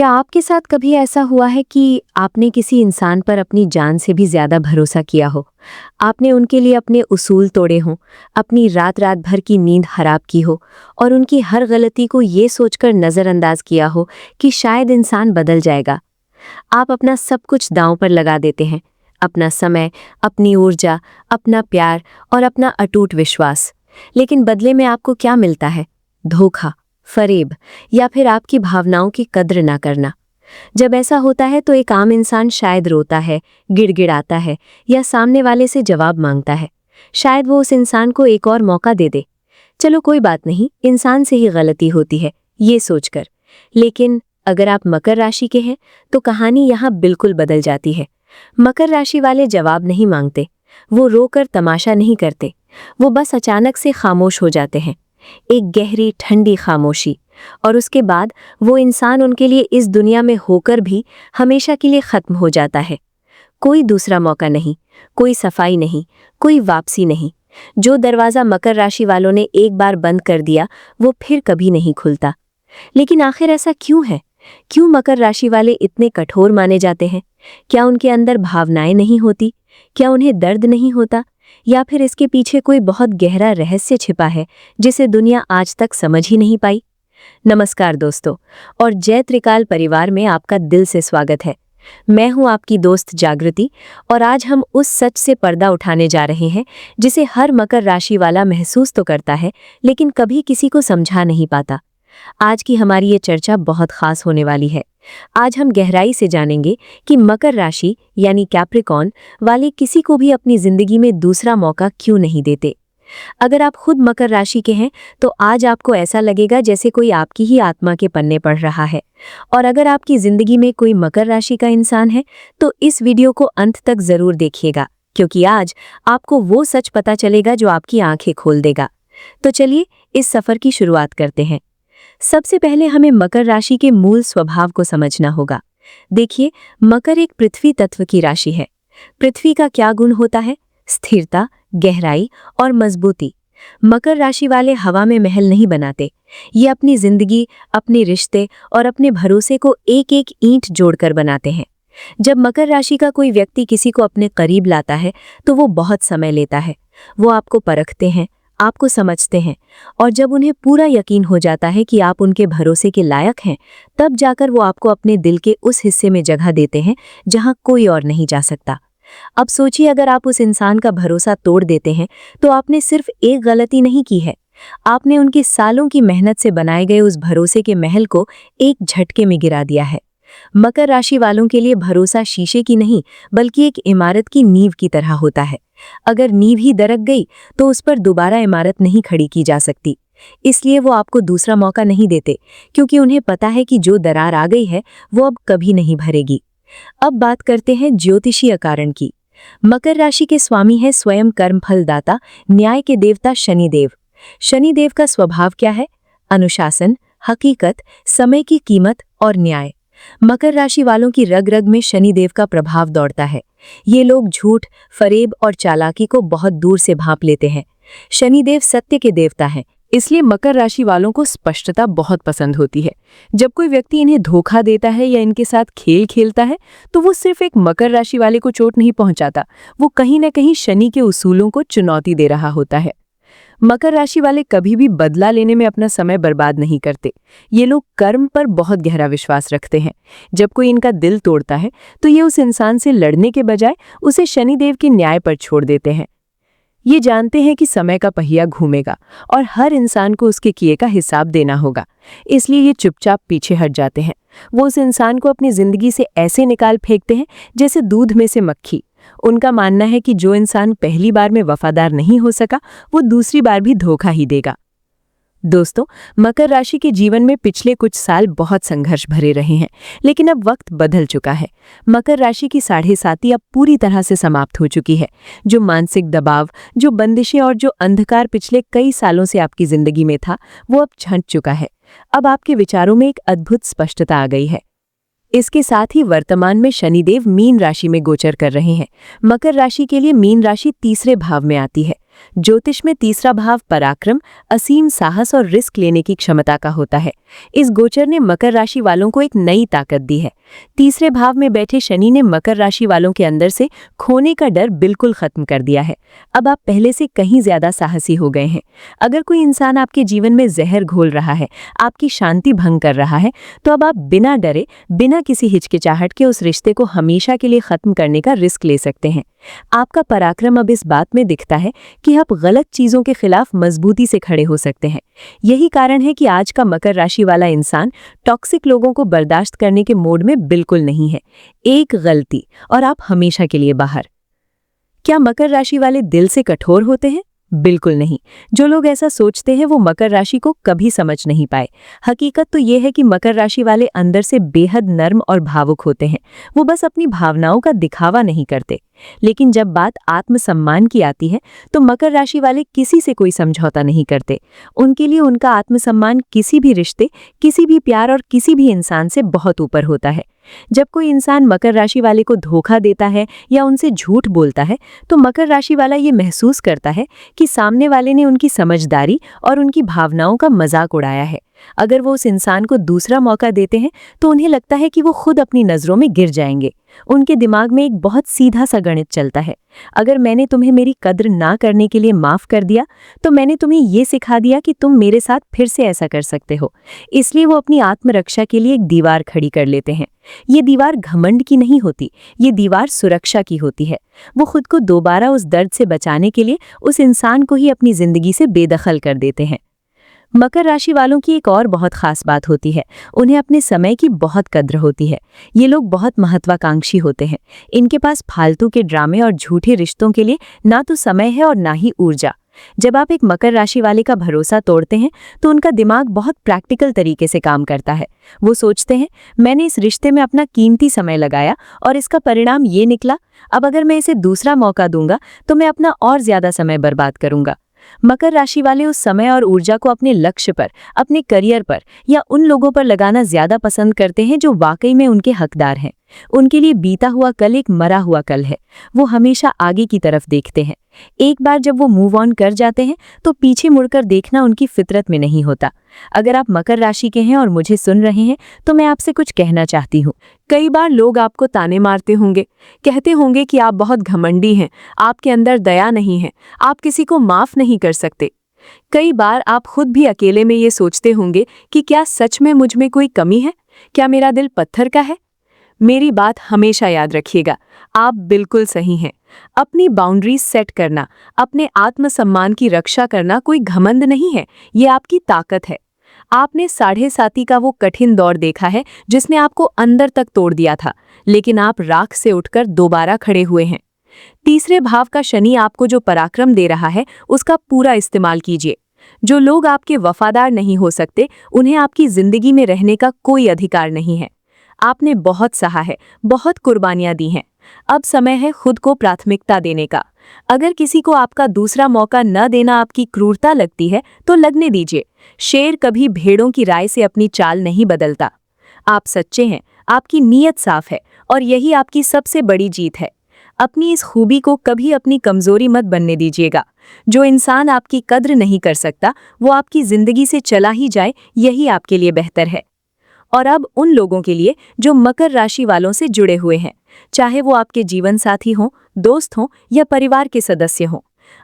क्या आपके साथ कभी ऐसा हुआ है कि आपने किसी इंसान पर अपनी जान से भी ज़्यादा भरोसा किया हो? आपने उनके लिए अपने उसूल तोड़े हों, अपनी रात-रात भर की नींद हराम की हो और उनकी हर गलती को ये सोचकर नज़रअंदाज किया हो कि शायद इंसान बदल जाएगा। आप अपना सब कुछ दांव पर लगा देते हैं, अपना समय, अपनी ऊर्जा, अपना प्यार और अपना अटूट विश्वास। लेकिन बदले में आपको क्या मिलता है? धोखा, फरेब या फिर आपकी भावनाओं की कद्र ना करना। जब ऐसा होता है तो एक आम इंसान शायद रोता है, गिड़गिड़ाता है या सामने वाले से जवाब मांगता है। शायद वो उस इंसान को एक और मौका दे दे। चलो कोई बात नहीं, इंसान से ही गलती होती है, ये सोचकर। लेकिन अगर आप मकर राशि के हैं तो कहानी यहाँ बिल्कुल बदल जाती है। मकर राशि वाले जवाब नहीं मांगते, वो रोकर तमाशा नहीं करते, वो बस अचानक से खामोश हो जाते हैं। एक गहरी ठंडी खामोशी, और उसके बाद वो इंसान उनके लिए इस दुनिया में होकर भी हमेशा के लिए खत्म हो जाता है। कोई दूसरा मौका नहीं, कोई सफाई नहीं, कोई वापसी नहीं। जो दरवाज़ा मकर राशि वालों ने एक बार बंद कर दिया वो फिर कभी नहीं खुलता। लेकिन आखिर ऐसा क्यों है? क्यों मकर राशि वाले इतने कठोर माने जाते हैं? क्या उनके अंदर भावनाएं नहीं होती? क्या उन्हें दर्द नहीं होता? या फिर इसके पीछे कोई बहुत गहरा रहस्य छिपा है जिसे दुनिया आज तक समझ ही नहीं पाई? नमस्कार दोस्तों, और जय त्रिकाल परिवार में आपका दिल से स्वागत है। मैं हूं आपकी दोस्त जागृति, और आज हम उस सच से पर्दा उठाने जा रहे हैं जिसे हर मकर राशि वाला महसूस तो करता है लेकिन कभी किसी को समझा नहीं पाता। आज की हमारी ये चर्चा बहुत खास होने वाली है। आज हम गहराई से जानेंगे कि मकर राशि यानी कैप्रिकॉर्न वाले किसी को भी अपनी जिंदगी में दूसरा मौका क्यों नहीं देते। अगर आप खुद मकर राशि के हैं तो आज आपको ऐसा लगेगा जैसे कोई आपकी ही आत्मा के पन्ने पढ़ रहा है। और अगर आपकी जिंदगी में कोई मकर राशि का इंसान है तो इस वीडियो को अंत तक जरूर देखिएगा, क्योंकि आज आपको वो सच पता चलेगा जो आपकी आंखें खोल देगा। तो चलिए इस सफर की शुरुआत करते हैं। सबसे पहले हमें मकर राशि के मूल स्वभाव को समझना होगा। देखिए, मकर एक पृथ्वी तत्व की राशि है। पृथ्वी का क्या गुण होता है? स्थिरता, गहराई और मजबूती। मकर राशि वाले हवा में महल नहीं बनाते। ये अपनी जिंदगी, अपने रिश्ते और अपने भरोसे को एक एक ईंट जोड़कर बनाते हैं। जब मकर राशि का कोई व्यक्ति किसी को अपने करीब लाता है तो वो बहुत समय लेता है। वो आपको परखते हैं, आपको समझते हैं, और जब उन्हें पूरा यकीन हो जाता है कि आप उनके भरोसे के लायक हैं, तब जाकर वो आपको अपने दिल के उस हिस्से में जगह देते हैं जहां कोई और नहीं जा सकता। अब सोचिए, अगर आप उस इंसान का भरोसा तोड़ देते हैं तो आपने सिर्फ एक गलती नहीं की है, आपने उनकी सालों की मेहनत से बनाए गए उस भरोसे के महल को एक झटके में गिरा दिया है। मकर राशि वालों के लिए भरोसा शीशे की नहीं बल्कि एक इमारत की नींव की तरह होता है। अगर नींव ही दरक गई तो उस पर दोबारा इमारत नहीं खड़ी की जा सकती। इसलिए वो आपको दूसरा मौका नहीं देते, क्योंकि उन्हें पता है कि जो दरार आ गई है वो अब कभी नहीं भरेगी। अब बात करते हैं ज्योतिषीय कारण की। मकर राशि के स्वामी है स्वयं कर्मफलदाता, न्याय के देवता शनिदेव। शनिदेव का स्वभाव क्या है? अनुशासन, हकीकत, समय की कीमत और न्याय। मकर राशि वालों की रग रग में शनिदेव का प्रभाव दौड़ता है। ये लोग झूठ, फरेब और चालाकी को बहुत दूर से भांप लेते हैं। शनिदेव सत्य के देवता हैं, इसलिए मकर राशि वालों को स्पष्टता बहुत पसंद होती है। जब कोई व्यक्ति इन्हें धोखा देता है या इनके साथ खेल खेलता है तो वो सिर्फ एक मकर राशि वाले को चोट नहीं पहुंचाता, वो कहीं न कहीं शनि के उसूलों को चुनौती दे रहा होता है। मकर राशि वाले कभी भी बदला लेने में अपना समय बर्बाद नहीं करते। ये लोग कर्म पर बहुत गहरा विश्वास रखते हैं। जब कोई इनका दिल तोड़ता है तो ये उस इंसान से लड़ने के बजाय उसे शनिदेव के न्याय पर छोड़ देते हैं। ये जानते हैं कि समय का पहिया घूमेगा और हर इंसान को उसके किए का हिसाब देना होगा, इसलिए ये चुपचाप पीछे हट जाते हैं। वो उस इंसान को अपनी जिंदगी से ऐसे निकाल फेंकते हैं जैसे दूध में से मक्खी। उनका मानना है कि जो इंसान पहली बार में वफादार नहीं हो सका वो दूसरी बार भी धोखा ही देगा। दोस्तों, मकर राशि के जीवन में पिछले कुछ साल बहुत संघर्ष भरे रहे हैं, लेकिन अब वक्त बदल चुका है। मकर राशि की साढ़े साती अब पूरी तरह से समाप्त हो चुकी है। जो मानसिक दबाव, जो बंदिशें और जो अंधकार पिछले कई सालों से आपकी जिंदगी में था वो अब छंट चुका है। अब आपके विचारों में एक अद्भुत स्पष्टता आ गई है। इसके साथ ही वर्तमान में शनिदेव मीन राशि में गोचर कर रहे हैं। मकर राशि के लिए मीन राशि तीसरे भाव में आती है। ज्योतिष में तीसरा भाव पराक्रम, असीम साहस और रिस्क लेने की क्षमता का होता है। इस गोचर ने मकर राशि वालों को एक नई ताकत दी है। तीसरे भाव में बैठे शनि ने मकर राशि वालों के अंदर से खोने का डर बिल्कुल खत्म कर दिया है। अब आप पहले से कहीं ज्यादा साहसी हो गए हैं। अगर कोई इंसान आपके जीवन में जहर घोल रहा है, आपकी शांति भंग कर रहा है, तो अब आप बिना डरे, बिना किसी हिचकिचाहट के उस रिश्ते को हमेशा के लिए खत्म करने का रिस्क ले सकते हैं। आपका पराक्रम अब इस बात में दिखता है कि आप गलत चीजों के खिलाफ मजबूती से खड़े हो सकते हैं। यही कारण है कि आज का मकर राशि वाला इंसान टॉक्सिक लोगों को बर्दाश्त करने के मोड में बिल्कुल नहीं है। एक गलती और आप हमेशा के लिए बाहर। क्या मकर राशि वाले दिल से कठोर होते हैं? बिल्कुल नहीं। जो लोग ऐसा सोचते हैं वो मकर राशि को कभी समझ नहीं पाए। हकीकत तो ये है कि मकर राशि वाले अंदर से बेहद नर्म और भावुक होते हैं। वो बस अपनी भावनाओं का दिखावा नहीं करते। लेकिन जब बात आत्मसम्मान की आती है तो मकर राशि वाले किसी से कोई समझौता नहीं करते। उनके लिए उनका आत्मसम्मान किसी भी रिश्ते, किसी भी प्यार और किसी भी इंसान से बहुत ऊपर होता है। जब कोई इंसान मकर राशि वाले को धोखा देता है या उनसे झूठ बोलता है तो मकर राशि वाला ये महसूस करता है कि सामने वाले ने उनकी समझदारी और उनकी भावनाओं का मजाक उड़ाया है। अगर वो उस इंसान को दूसरा मौका देते हैं तो उन्हें लगता है कि वो खुद अपनी नजरों में गिर जाएंगे। उनके दिमाग में एक बहुत सीधा सा गणित चलता है। अगर मैंने तुम्हें मेरी कद्र ना करने के लिए माफ कर दिया तो मैंने तुम्हें ये सिखा दिया कि तुम मेरे साथ फिर से ऐसा कर सकते हो। इसलिए वो अपनी आत्मरक्षा के लिए एक दीवार खड़ी कर लेते हैं। ये दीवार घमंड की नहीं होती, ये दीवार सुरक्षा की होती है। वो खुद को दोबारा उस दर्द से बचाने के लिए उस इंसान को ही अपनी जिंदगी से बेदखल कर देते हैं। मकर राशि वालों की एक और बहुत खास बात होती है, उन्हें अपने समय की बहुत कद्र होती है। ये लोग बहुत महत्वाकांक्षी होते हैं। इनके पास फालतू के ड्रामे और झूठे रिश्तों के लिए ना तो समय है और ना ही ऊर्जा। जब आप एक मकर राशि वाले का भरोसा तोड़ते हैं तो उनका दिमाग बहुत प्रैक्टिकल तरीके से काम करता है। वो सोचते हैं, मैंने इस रिश्ते में अपना कीमती समय लगाया और इसका परिणाम ये निकला। अब अगर मैं इसे दूसरा मौका दूंगा तो मैं अपना और ज्यादा समय बर्बाद करूंगा। मकर राशि वाले उस समय और ऊर्जा को अपने लक्ष्य पर, अपने करियर पर या उन लोगों पर लगाना ज्यादा पसंद करते हैं जो वाकई में उनके हकदार हैं। उनके लिए बीता हुआ कल एक मरा हुआ कल है। वो हमेशा आगे की तरफ देखते हैं। एक बार जब वो मूव ऑन कर जाते हैं तो पीछे मुड़कर देखना उनकी फितरत में नहीं होता। अगर आप मकर राशि के हैं और मुझे सुन रहे हैं तो मैं आपसे कुछ कहना चाहती हूँ। कई बार लोग आपको ताने मारते होंगे, कहते होंगे कि आप बहुत घमंडी हैं, आपके अंदर दया नहीं है, आप किसी को माफ नहीं कर सकते। कई बार आप खुद भी अकेले में ये सोचते होंगे कि क्या सच में मुझ में कोई कमी है, क्या मेरा दिल पत्थर का है। मेरी बात हमेशा याद रखिएगा, आप बिल्कुल सही हैं। अपनी बाउंड्रीज सेट करना, अपने आत्मसम्मान की रक्षा करना कोई घमंड नहीं है, ये आपकी ताकत है। आपने 7.5 का वो कठिन दौर देखा है जिसने आपको अंदर तक तोड़ दिया था, लेकिन आप राख से उठकर दोबारा खड़े हुए हैं। तीसरे भाव का शनि आपको जो पराक्रम दे रहा है उसका पूरा इस्तेमाल कीजिए। जो लोग आपके वफादार नहीं हो सकते उन्हें आपकी जिंदगी में रहने का कोई अधिकार नहीं है। आपने बहुत सहा है, बहुत कुर्बानियां दी हैं। अब समय है खुद को प्राथमिकता देने का। अगर किसी को आपका दूसरा मौका न देना आपकी क्रूरता लगती है तो लगने दीजिए। शेर कभी भेड़ों की राय से अपनी चाल नहीं बदलता। आप सच्चे हैं, आपकी नीयत साफ है और यही आपकी सबसे बड़ी जीत है। अपनी इस खूबी को कभी अपनी कमजोरी मत बनने दीजिएगा। जो इंसान आपकी कद्र नहीं कर सकता वो आपकी जिंदगी से चला ही जाए, यही आपके लिए बेहतर है। और अब उन लोगों के लिए जो मकर राशि वालों से जुड़े हुए हैं, चाहे वो आपके जीवन साथी हों, दोस्त हों या परिवार के सदस्य हों।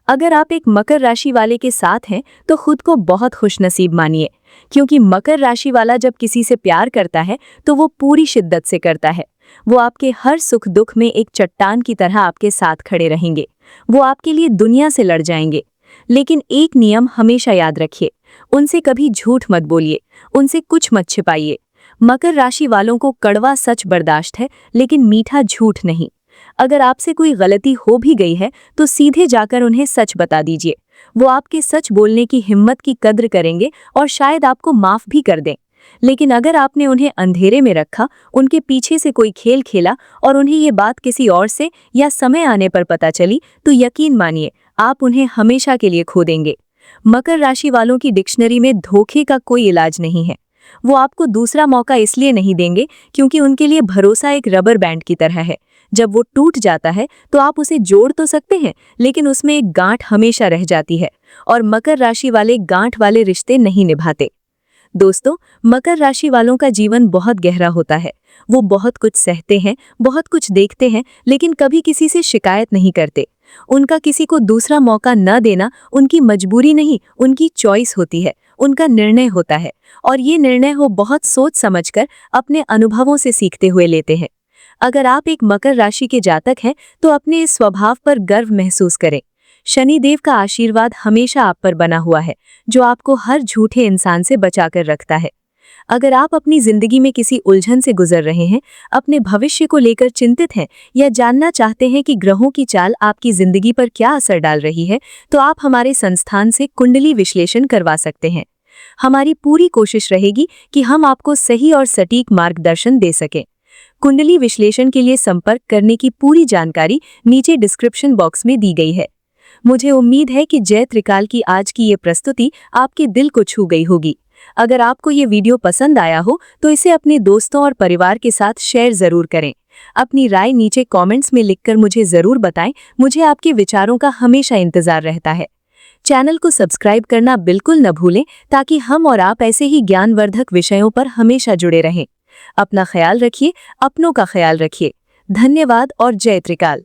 अगर आप एक मकर राशि वाले के साथ हैं तो खुद को बहुत खुशनसीब मानिए, क्योंकि मकर राशि वाला जब किसी से प्यार करता है तो वो पूरी शिद्दत से करता है। वो आपके हर सुख दुख में एक चट्टान की तरह आपके साथ खड़े रहेंगे। वो आपके लिए दुनिया से लड़ जाएंगे। लेकिन एक नियम हमेशा याद रखिए, उनसे कभी झूठ मत बोलिए, उनसे कुछ मत छिपाइए। मकर राशि वालों को कड़वा सच बर्दाश्त है, लेकिन मीठा झूठ नहीं। अगर आपसे कोई गलती हो भी गई है तो सीधे जाकर उन्हें सच बता दीजिए। वो आपके सच बोलने की हिम्मत की कद्र करेंगे और शायद आपको माफ भी कर दें। लेकिन अगर आपने उन्हें अंधेरे में रखा, उनके पीछे से कोई खेल खेला और उन्हें ये बात किसी और से या समय आने पर पता चली, तो यकीन मानिए आप उन्हें हमेशा के लिए खो देंगे। मकर राशि वालों की डिक्शनरी में धोखे का कोई इलाज नहीं है। वो आपको दूसरा मौका इसलिए नहीं देंगे क्योंकि उनके लिए भरोसा एक रबर बैंड की तरह है। जब वो टूट जाता है तो आप उसे जोड़ तो सकते हैं, लेकिन उसमें एक गांठ हमेशा रह जाती है, और मकर राशि वाले गांठ वाले रिश्ते नहीं निभाते। दोस्तों, मकर राशि वालों का जीवन बहुत गहरा होता है। वो बहुत कुछ सहते हैं, बहुत कुछ देखते हैं, लेकिन कभी किसी से शिकायत नहीं करते। उनका किसी को दूसरा मौका न देना उनकी मजबूरी नहीं, उनकी चॉइस होती है, उनका निर्णय होता है, और ये निर्णय वो बहुत सोच समझकर अपने अनुभवों से सीखते हुए लेते हैं। अगर आप एक मकर राशि के जातक हैं तो अपने इस स्वभाव पर गर्व महसूस करें। शनिदेव का आशीर्वाद हमेशा आप पर बना हुआ है, जो आपको हर झूठे इंसान से बचाकर रखता है। अगर आप अपनी जिंदगी में किसी उलझन से गुजर रहे हैं, अपने भविष्य को लेकर चिंतित हैं, या जानना चाहते हैं कि ग्रहों की चाल आपकी जिंदगी पर क्या असर डाल रही है, तो आप हमारे संस्थान से कुंडली विश्लेषण करवा सकते हैं। हमारी पूरी कोशिश रहेगी कि हम आपको सही और सटीक मार्गदर्शन दे सकें। कुंडली विश्लेषण के लिए संपर्क करने की पूरी जानकारी नीचे डिस्क्रिप्शन बॉक्स में दी गई है। मुझे उम्मीद है कि जय त्रिकाल की आज की ये प्रस्तुति आपके दिल को छू गई होगी। अगर आपको ये वीडियो पसंद आया हो तो इसे अपने दोस्तों और परिवार के साथ शेयर जरूर करें। अपनी राय नीचे कमेंट्स में लिखकर मुझे जरूर बताएं। मुझे आपके विचारों का हमेशा इंतजार रहता है। चैनल को सब्सक्राइब करना बिल्कुल न भूलें, ताकि हम और आप ऐसे ही ज्ञानवर्धक विषयों पर हमेशा जुड़े रहें। अपना ख्याल रखिए, अपनों का ख्याल रखिए। धन्यवाद और जय त्रिकाल।